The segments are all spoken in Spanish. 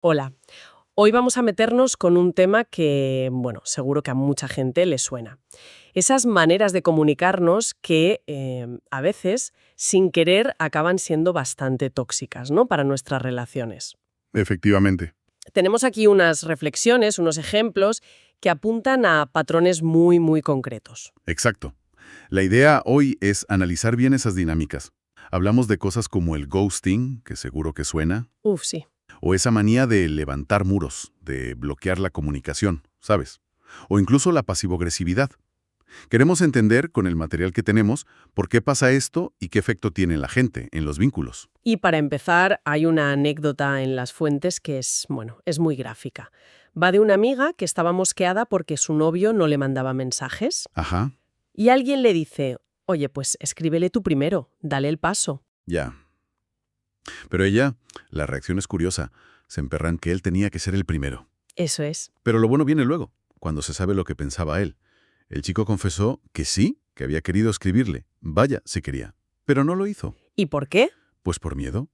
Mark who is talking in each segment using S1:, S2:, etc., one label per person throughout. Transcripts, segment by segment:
S1: Hola, hoy vamos a meternos con un tema que, bueno, seguro que a mucha gente le suena. Esas maneras de comunicarnos que a veces, sin querer, acaban siendo bastante tóxicas, ¿no? Para nuestras relaciones.
S2: Efectivamente.
S1: Tenemos aquí unas reflexiones, unos ejemplos que apuntan a patrones muy concretos.
S2: Exacto. La idea hoy es analizar bien esas dinámicas. Hablamos de cosas como el ghosting, que seguro que suena,
S1: Uf, sí.
S2: o esa manía de levantar muros, de bloquear la comunicación, ¿sabes? O incluso la pasivo-agresividad. Queremos entender, con el material que tenemos, por qué pasa esto y qué efecto tiene en la gente, en los vínculos.
S1: Y para empezar, hay una anécdota en las fuentes que es, bueno, es muy gráfica. Va de una amiga que estaba mosqueada porque su novio no le mandaba mensajes.
S2: Ajá,
S1: Y alguien le dice, oye, pues escríbele tú primero, dale el paso.
S2: ya. Pero ella, la reacción es curiosa. Se emperra en que él tenía que ser el primero.
S1: Eso es.
S2: Pero lo bueno viene luego, cuando se sabe lo que pensaba él. El chico confesó que sí, que había querido escribirle. Vaya, si quería. Pero no lo hizo.
S1: ¿Y por qué?
S2: Pues por miedo.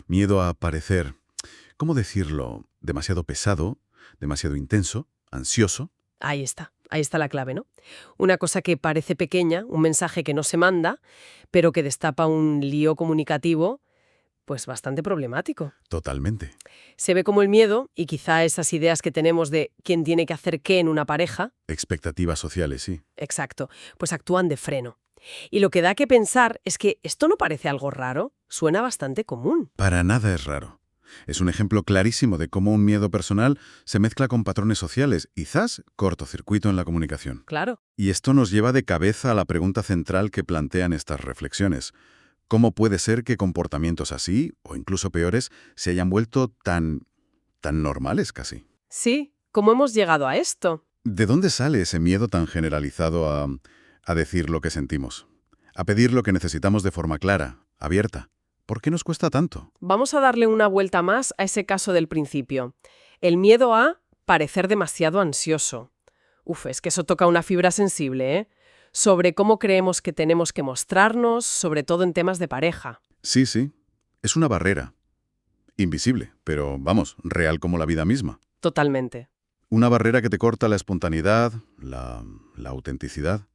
S2: Miedo a parecer, ¿cómo decirlo? Demasiado pesado, demasiado intenso, ansioso.
S1: Ahí está la clave, ¿no? Una cosa que parece pequeña, un mensaje que no se manda, pero que destapa un lío comunicativo, pues bastante problemático.
S2: Totalmente.
S1: Se ve como el miedo, y quizá esas ideas que tenemos de quién tiene que hacer qué en una pareja,
S2: Expectativas sociales, sí.
S1: exacto, pues actúan de freno. Y lo que da que pensar es que esto no parece algo raro, suena bastante común.
S2: Para nada es raro. Es un ejemplo clarísimo de cómo un miedo personal se mezcla con patrones sociales y quizás cortocircuito en la comunicación.
S1: Claro.
S2: Y esto nos lleva de cabeza a la pregunta central que plantean estas reflexiones. ¿Cómo puede ser que comportamientos así, o incluso peores, se hayan vuelto tan normales casi?
S1: Sí, ¿cómo hemos llegado a esto?
S2: ¿De dónde sale ese miedo tan generalizado a decir lo que sentimos? A pedir lo que necesitamos de forma clara, abierta. ¿Por qué nos cuesta tanto?
S1: Vamos a darle una vuelta más a ese caso del principio. El miedo a parecer demasiado ansioso. Uf, es que eso toca una fibra sensible, ¿eh? Sobre cómo creemos que tenemos que mostrarnos, sobre todo en temas de pareja.
S2: Sí, sí. Es una barrera. Invisible, pero vamos, real como la vida misma.
S1: Totalmente.
S2: Una barrera que te corta la espontaneidad, la autenticidad.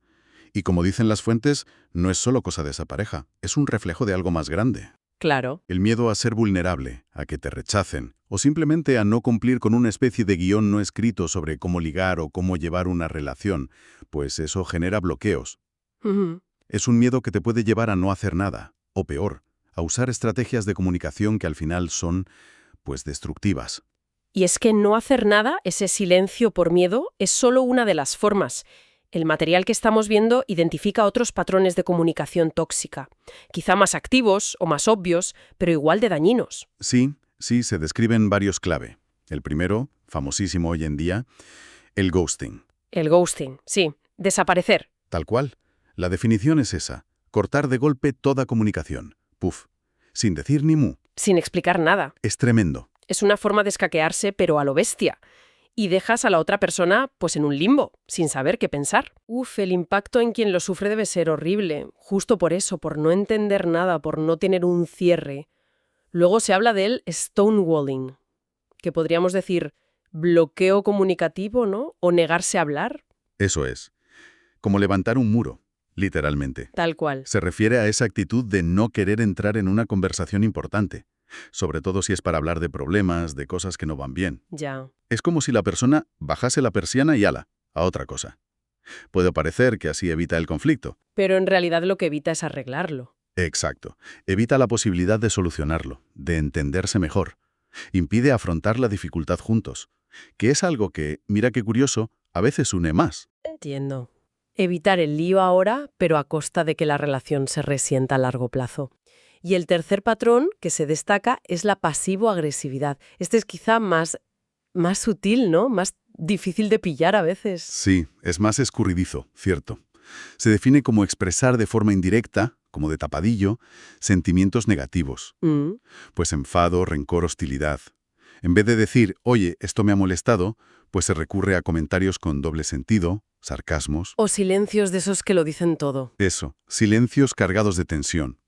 S2: Y como dicen las fuentes, no es solo cosa de esa pareja, es un reflejo de algo más grande.
S1: Claro.
S2: El miedo a ser vulnerable, a que te rechacen, o simplemente a no cumplir con una especie de guión no escrito sobre cómo ligar o cómo llevar una relación, pues eso genera bloqueos.
S1: Ujú.
S2: Es un miedo que te puede llevar a no hacer nada, o peor, a usar estrategias de comunicación que al final son, pues, destructivas.
S1: Y es que no hacer nada, ese silencio por miedo, es solo una de las formas. El material que estamos viendo identifica otros patrones de comunicación tóxica, quizá más activos o más obvios, pero igual de dañinos.
S2: Sí, sí, se describen varios clave. El primero, famosísimo hoy en día, el ghosting.
S1: El ghosting, sí, desaparecer.
S2: Tal cual. La definición es esa, cortar de golpe toda comunicación. Puf. Sin decir ni mu.
S1: Sin explicar nada.
S2: Es tremendo.
S1: Es una forma de escaquearse, pero a lo bestia. Y dejas a la otra persona, pues en un limbo, sin saber qué pensar. Uf, el impacto en quien lo sufre debe ser horrible. Justo por eso, por no entender nada, por no tener un cierre. Luego se habla del stonewalling, que podríamos decir bloqueo comunicativo, ¿no? O negarse a hablar,
S2: Eso es. Como levantar un muro, literalmente.
S1: tal cual.
S2: Se refiere a esa actitud de no querer entrar en una conversación importante, sobre todo si es para hablar de problemas, de cosas que no van bien.
S1: Ya.
S2: Es como si la persona bajase la persiana y ala, a otra cosa. Puede parecer que así evita el conflicto.
S1: Pero en realidad lo que evita es arreglarlo.
S2: Exacto. Evita la posibilidad de solucionarlo, de entenderse mejor. Impide afrontar la dificultad juntos, que es algo que, mira qué curioso, a veces une más.
S1: Entiendo. Evitar el lío ahora, pero a costa de que la relación se resienta a largo plazo. Y el tercer patrón que se destaca es la pasivo-agresividad. Este es quizá más sutil, ¿no? Más difícil de pillar a veces.
S2: Sí, es más escurridizo, cierto. Se define como expresar de forma indirecta, como de tapadillo, sentimientos negativos,
S1: Mm.
S2: pues enfado, rencor, hostilidad. En vez de decir, oye, esto me ha molestado, pues se recurre a comentarios con doble sentido, sarcasmos.
S1: O silencios de esos que lo dicen todo.
S2: Eso, silencios cargados de tensión.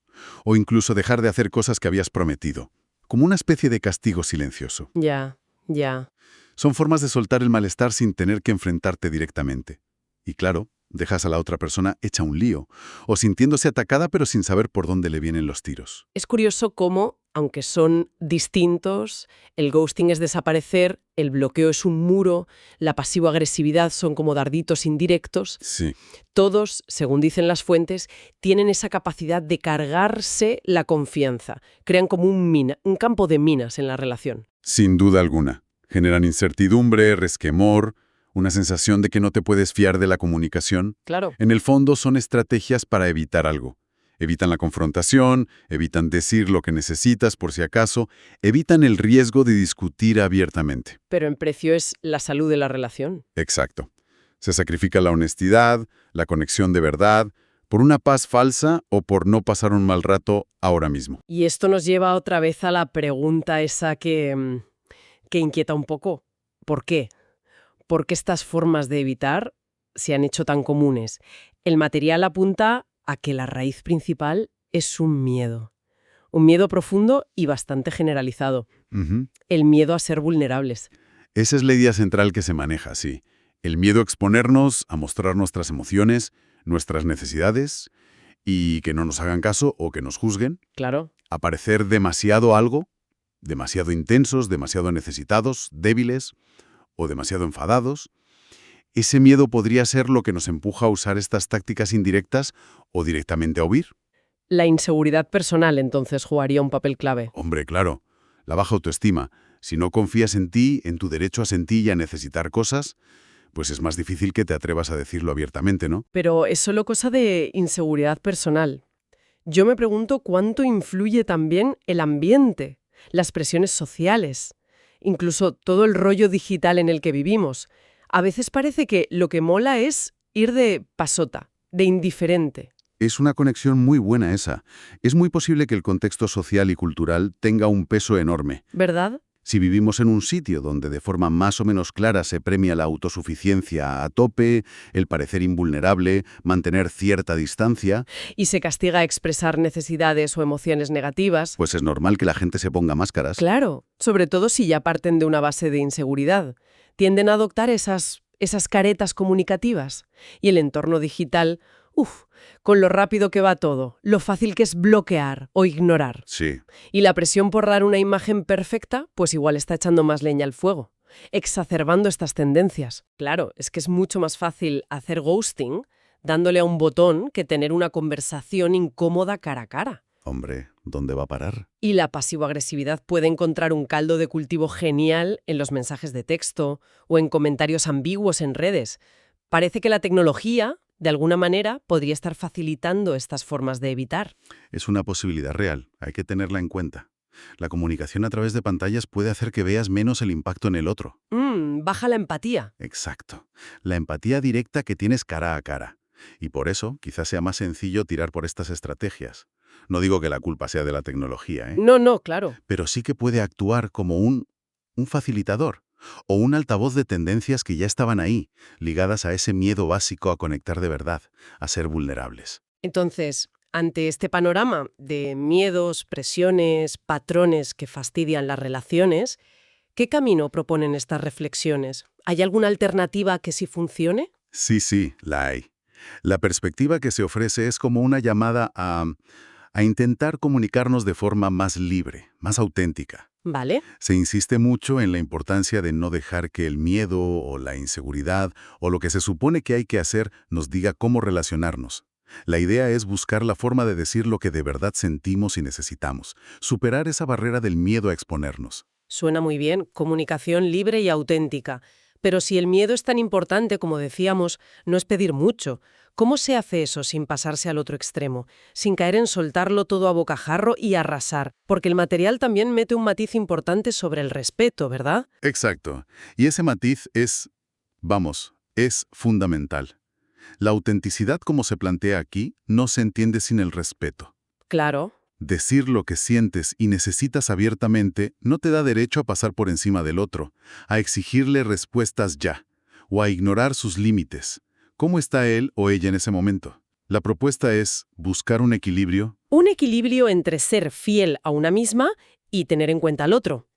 S2: O incluso dejar de hacer cosas que habías prometido. como una especie de castigo silencioso.
S1: Ya, ya.
S2: Son formas de soltar el malestar sin tener que enfrentarte directamente. Y claro, dejas a la otra persona hecha un lío, o sintiéndose atacada pero sin saber por dónde le vienen los tiros.
S1: Es curioso cómo, aunque son distintos, el ghosting es desaparecer, el bloqueo es un muro, la pasivo-agresividad son como darditos indirectos.
S2: Sí,
S1: Todos, según dicen las fuentes, tienen esa capacidad de cargarse la confianza. Crean como un campo de minas en la relación.
S2: sin duda alguna. Generan incertidumbre, resquemor, una sensación de que no te puedes fiar de la comunicación.
S1: Claro.
S2: En el fondo son estrategias para evitar algo. Evitan la confrontación, evitan decir lo que necesitas por si acaso, evitan el riesgo de discutir abiertamente.
S1: Pero en precio es la salud de la relación.
S2: Exacto. Se sacrifica la honestidad, la conexión de verdad, por una paz falsa o por no pasar un mal rato ahora mismo.
S1: Y esto nos lleva otra vez a la pregunta esa que inquieta un poco. ¿Por qué? ¿Por qué estas formas de evitar se han hecho tan comunes? El material apunta a que la raíz principal es un miedo profundo y bastante generalizado,
S2: Ujú.
S1: el miedo a ser vulnerables.
S2: Esa es la idea central que se maneja, sí. El miedo a exponernos, a mostrar nuestras emociones, nuestras necesidades, y que no nos hagan caso o que nos juzguen,
S1: Claro,
S2: a parecer demasiado algo, demasiado intensos, demasiado necesitados, débiles o demasiado enfadados. Ese miedo podría ser lo que nos empuja a usar estas tácticas indirectas o directamente a huir.
S1: la inseguridad personal entonces jugaría un papel clave.
S2: Hombre, claro, la baja autoestima. Si no confías en ti, en tu derecho a sentir y a necesitar cosas, pues es más difícil que te atrevas a decirlo abiertamente, ¿no?
S1: Pero es solo cosa de inseguridad personal. Yo me pregunto cuánto influye también el ambiente, las presiones sociales, incluso todo el rollo digital en el que vivimos. A veces parece que lo que mola es ir de pasota, de indiferente.
S2: Es una conexión muy buena esa. Es muy posible que el contexto social y cultural tenga un peso enorme.
S1: ¿Verdad?
S2: Si vivimos en un sitio donde de forma más o menos clara se premia la autosuficiencia a tope, el parecer invulnerable, mantener cierta distancia,
S1: Y se castiga a expresar necesidades o emociones negativas.
S2: pues es normal que la gente se ponga máscaras.
S1: Claro, sobre todo si ya parten de una base de inseguridad. Tienden a adoptar esas caretas comunicativas. Y el entorno digital, con lo rápido que va todo, lo fácil que es bloquear o ignorar.
S2: Sí,
S1: Y la presión por dar una imagen perfecta, pues igual está echando más leña al fuego, exacerbando estas tendencias. Claro, es que es mucho más fácil hacer ghosting dándole a un botón que tener una conversación incómoda cara a cara.
S2: hombre, ¿dónde va a parar?
S1: Y la pasivo-agresividad puede encontrar un caldo de cultivo genial en los mensajes de texto o en comentarios ambiguos en redes. Parece que la tecnología, de alguna manera, podría estar facilitando estas formas de evitar.
S2: Es una posibilidad real, hay que tenerla en cuenta. La comunicación a través de pantallas puede hacer que veas menos el impacto en el otro.
S1: Baja la empatía.
S2: Exacto. La empatía directa que tienes cara a cara. Y por eso, quizás sea más sencillo tirar por estas estrategias. No digo que la culpa sea de la tecnología, ¿eh?
S1: No, claro.
S2: Pero sí que puede actuar como un facilitador o un altavoz de tendencias que ya estaban ahí, ligadas a ese miedo básico a conectar de verdad, a ser vulnerables.
S1: Entonces, ante este panorama de miedos, presiones, patrones que fastidian las relaciones, ¿qué camino proponen estas reflexiones? ¿Hay alguna alternativa que sí funcione?
S2: Sí, la hay. La perspectiva que se ofrece es como una llamada a intentar comunicarnos de forma más libre, más auténtica.
S1: ¿Vale?
S2: Se insiste mucho en la importancia de no dejar que el miedo o la inseguridad o lo que se supone que hay que hacer nos diga cómo relacionarnos. La idea es buscar la forma de decir lo que de verdad sentimos y necesitamos, superar esa barrera del miedo a exponernos.
S1: Suena muy bien, comunicación libre y auténtica. Pero si el miedo es tan importante, como decíamos, no es pedir mucho. ¿Cómo se hace eso sin pasarse al otro extremo? Sin caer en soltarlo todo a bocajarro y arrasar. Porque el material también mete un matiz importante sobre el respeto, ¿verdad?
S2: Exacto. Y ese matiz es fundamental. La autenticidad, como se plantea aquí, no se entiende sin el respeto.
S1: Claro.
S2: Decir lo que sientes y necesitas abiertamente no te da derecho a pasar por encima del otro, a exigirle respuestas ya, o a ignorar sus límites. ¿Cómo está él o ella en ese momento? La propuesta es buscar un equilibrio.
S1: Un equilibrio entre ser fiel a una misma y tener en cuenta al otro.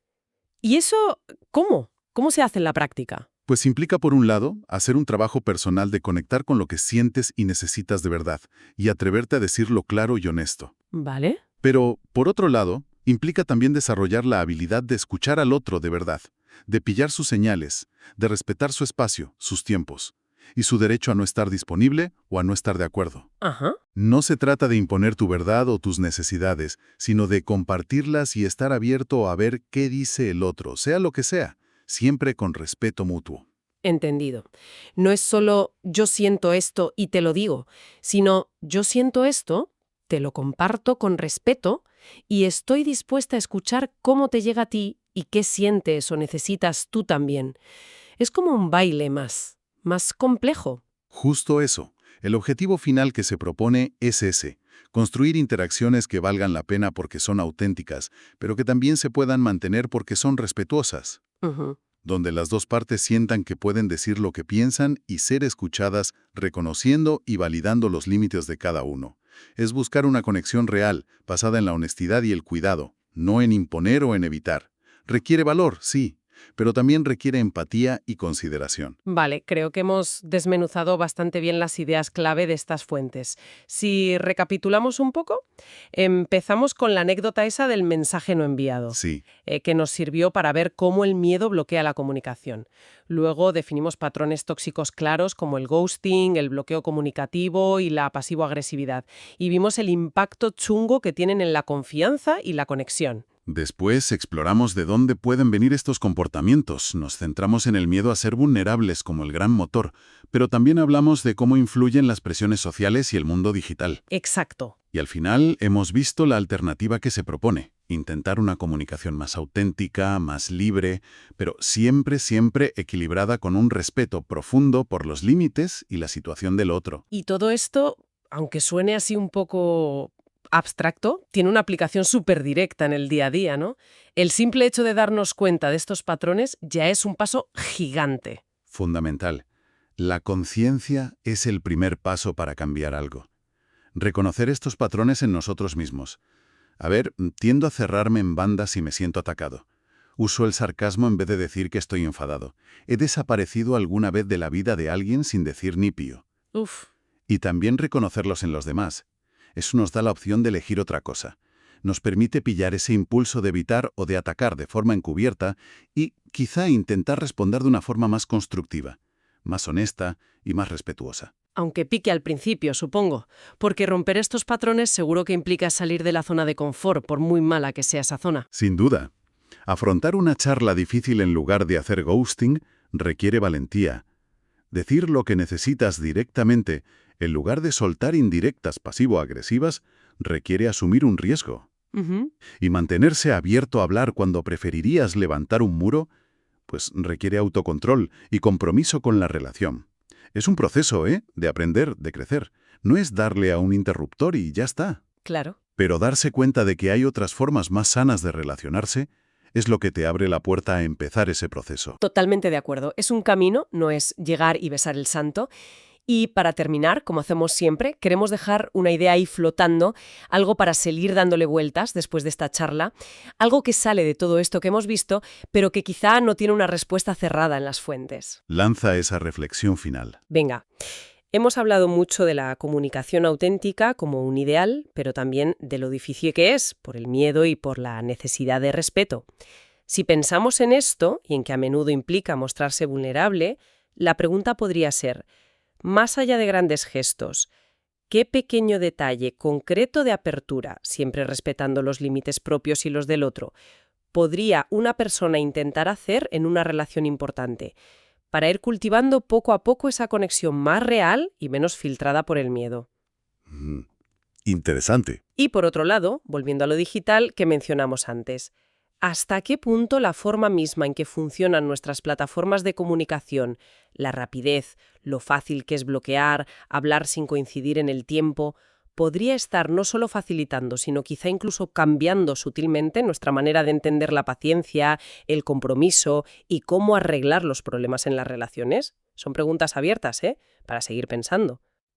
S1: ¿Y eso cómo? ¿Cómo se hace en la práctica?
S2: Pues implica, por un lado, hacer un trabajo personal de conectar con lo que sientes y necesitas de verdad, y atreverte a decirlo claro y honesto.
S1: ¿Vale?
S2: Pero, por otro lado, implica también desarrollar la habilidad de escuchar al otro de verdad, de pillar sus señales, de respetar su espacio, sus tiempos, y su derecho a no estar disponible o a no estar de acuerdo.
S1: Ajá.
S2: No se trata de imponer tu verdad o tus necesidades, sino de compartirlas y estar abierto a ver qué dice el otro, sea lo que sea, siempre con respeto mutuo.
S1: Entendido. No es solo yo siento esto y te lo digo, sino yo siento esto, te lo comparto con respeto y estoy dispuesta a escuchar cómo te llega a ti y qué sientes o necesitas tú también. Es como un baile más complejo.
S2: Justo eso. El objetivo final que se propone es ese, construir interacciones que valgan la pena porque son auténticas, pero que también se puedan mantener porque son respetuosas,
S1: Ujú.
S2: donde las dos partes sientan que pueden decir lo que piensan y ser escuchadas, reconociendo y validando los límites de cada uno. Es buscar una conexión real, basada en la honestidad y el cuidado, no en imponer o en evitar. Requiere valor, sí, pero también requiere empatía y consideración.
S1: Vale, creo que hemos desmenuzado bastante bien las ideas clave de estas fuentes. Si recapitulamos un poco, empezamos con la anécdota esa del mensaje no enviado,
S2: Sí.
S1: que nos sirvió para ver cómo el miedo bloquea la comunicación. Luego definimos patrones tóxicos claros como el ghosting, el bloqueo comunicativo y la pasivo-agresividad. Y vimos el impacto chungo que tienen en la confianza y la conexión.
S2: Después exploramos de dónde pueden venir estos comportamientos, nos centramos en el miedo a ser vulnerables como el gran motor, pero también hablamos de cómo influyen las presiones sociales y el mundo digital.
S1: Exacto.
S2: Y al final hemos visto la alternativa que se propone, intentar una comunicación más auténtica, más libre, pero siempre equilibrada con un respeto profundo por los límites y la situación del otro.
S1: Y todo esto, aunque suene así un poco abstracto, tiene una aplicación súper directa en el día a día, ¿no? El simple hecho de darnos cuenta de estos patrones ya es un paso gigante.
S2: Fundamental. La conciencia es el primer paso para cambiar algo. Reconocer estos patrones en nosotros mismos. A ver, tiendo a cerrarme en banda si me siento atacado. Uso el sarcasmo en vez de decir que estoy enfadado. He desaparecido alguna vez de la vida de alguien sin decir ni pío.
S1: Uf,
S2: Y también reconocerlos en los demás. Eso nos da la opción de elegir otra cosa. Nos permite pillar ese impulso de evitar o de atacar de forma encubierta y quizá intentar responder de una forma más constructiva, más honesta y más respetuosa.
S1: aunque pique al principio, supongo, porque romper estos patrones seguro que implica salir de la zona de confort, por muy mala que sea esa zona.
S2: Sin duda. Afrontar una charla difícil en lugar de hacer ghosting requiere valentía. Decir lo que necesitas directamente, en lugar de soltar indirectas pasivo-agresivas, requiere asumir un riesgo.
S1: Ujú.
S2: Y mantenerse abierto a hablar cuando preferirías levantar un muro, pues requiere autocontrol y compromiso con la relación. Es un proceso, de aprender, de crecer. No es darle a un interruptor y ya está.
S1: Claro.
S2: Pero darse cuenta de que hay otras formas más sanas de relacionarse es lo que te abre la puerta a empezar ese proceso.
S1: Totalmente de acuerdo. Es un camino, no es llegar y besar el santo. Y para terminar, como hacemos siempre, queremos dejar una idea ahí flotando, algo para seguir dándole vueltas después de esta charla, algo que sale de todo esto que hemos visto, pero que quizá no tiene una respuesta cerrada en las fuentes.
S2: Lanza esa reflexión final.
S1: Venga, hemos hablado mucho de la comunicación auténtica como un ideal, pero también de lo difícil que es, por el miedo y por la necesidad de respeto. Si pensamos en esto, y en que a menudo implica mostrarse vulnerable, la pregunta podría ser: más allá de grandes gestos, ¿qué pequeño detalle concreto de apertura, siempre respetando los límites propios y los del otro, podría una persona intentar hacer en una relación importante, para ir cultivando poco a poco esa conexión más real y menos filtrada por el miedo?
S2: Interesante.
S1: Y por otro lado, volviendo a lo digital que mencionamos antes, ¿hasta qué punto la forma misma en que funcionan nuestras plataformas de comunicación, la rapidez, lo fácil que es bloquear, hablar sin coincidir en el tiempo, podría estar no solo facilitando, sino quizá incluso cambiando sutilmente nuestra manera de entender la paciencia, el compromiso y cómo arreglar los problemas en las relaciones? Son preguntas abiertas, para seguir pensando.